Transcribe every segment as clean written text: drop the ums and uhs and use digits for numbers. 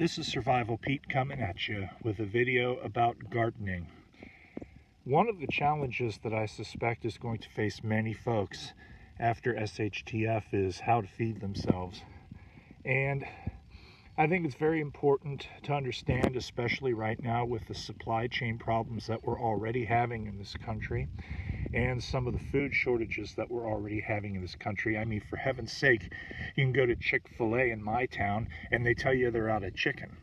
This is Survival Pete coming at you with a video about gardening. One of the challenges that I suspect is going to face many folks after SHTF is how to feed themselves. And I think it's very important to understand, especially right now with the supply chain problems that we're already having in this country and some of the food shortages that we're already having in this country. I mean, for heaven's sake, you can go to Chick-fil-A in my town and they tell you they're out of chicken.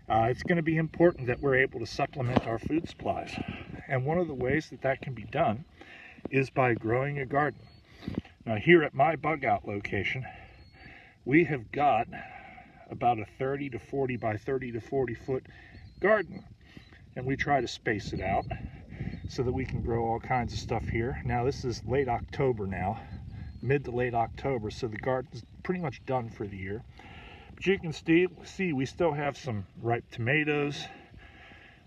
It's going to be important that we're able to supplement our food supplies. And one of the ways that that can be done is by growing a garden. Now, here at my bug out location, we have got about a 30 to 40 by 30 to 40 foot garden. And we try to space it out so that we can grow all kinds of stuff here. Now, this is late October now, mid to late October, so the garden's pretty much done for the year. But you can see we still have some ripe tomatoes.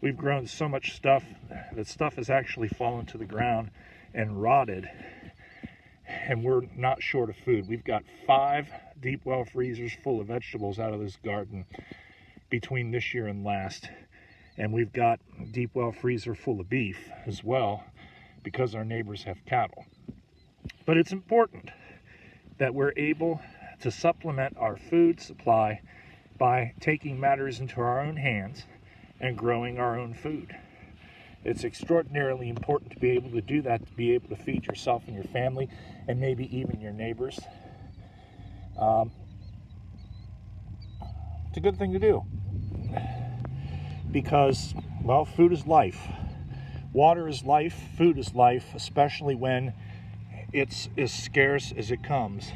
We've grown so much stuff that stuff has actually fallen to the ground and rotted, and we're not short of food. We've got 5 deep well freezers full of vegetables out of this garden between this year and last. And we've got a deep well freezer full of beef as well because our neighbors have cattle. But it's important that we're able to supplement our food supply by taking matters into our own hands and growing our own food. It's extraordinarily important to be able to do that, to be able to feed yourself and your family and maybe even your neighbors. It's a good thing to do. Because, well, food is life. Water is life, food is life, especially when it's as scarce as it comes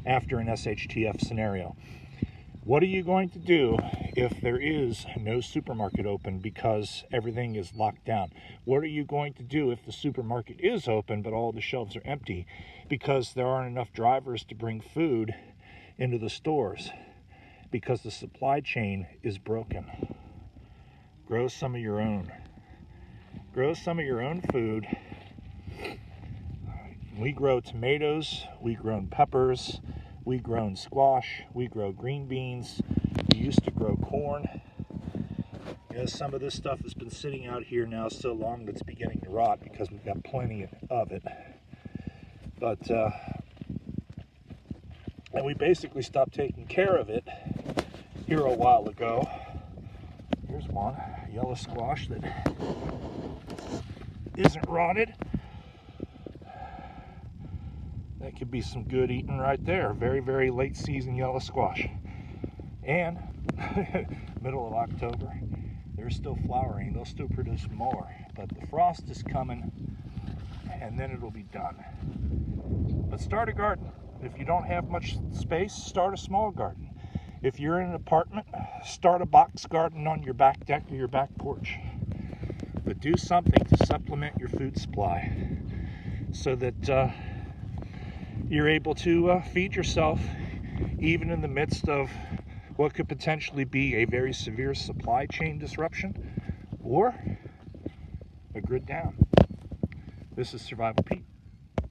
after an SHTF scenario. What are you going to do if there is no supermarket open because everything is locked down? What are you going to do if the supermarket is open but all the shelves are empty because there aren't enough drivers to bring food into the stores because the supply chain is broken? Grow some of your own. Grow some of your own food. We grow tomatoes, we grown peppers, we grown squash, we grow green beans, we used to grow corn. You know, some of this stuff has been sitting out here now so long that it's beginning to rot because we've got plenty of it. But, and we basically stopped taking care of it here a while ago. Here's one, yellow squash that isn't rotted. That could be some good eating right there. Very, very late season yellow squash. And middle of October, they're still flowering. They'll still produce more. But the frost is coming, and then it'll be done. But start a garden. If you don't have much space, start a small garden. If you're in an apartment, start a box garden on your back deck or your back porch. But do something to supplement your food supply so that you're able to feed yourself even in the midst of what could potentially be a very severe supply chain disruption or a grid down. This is Survival Pete.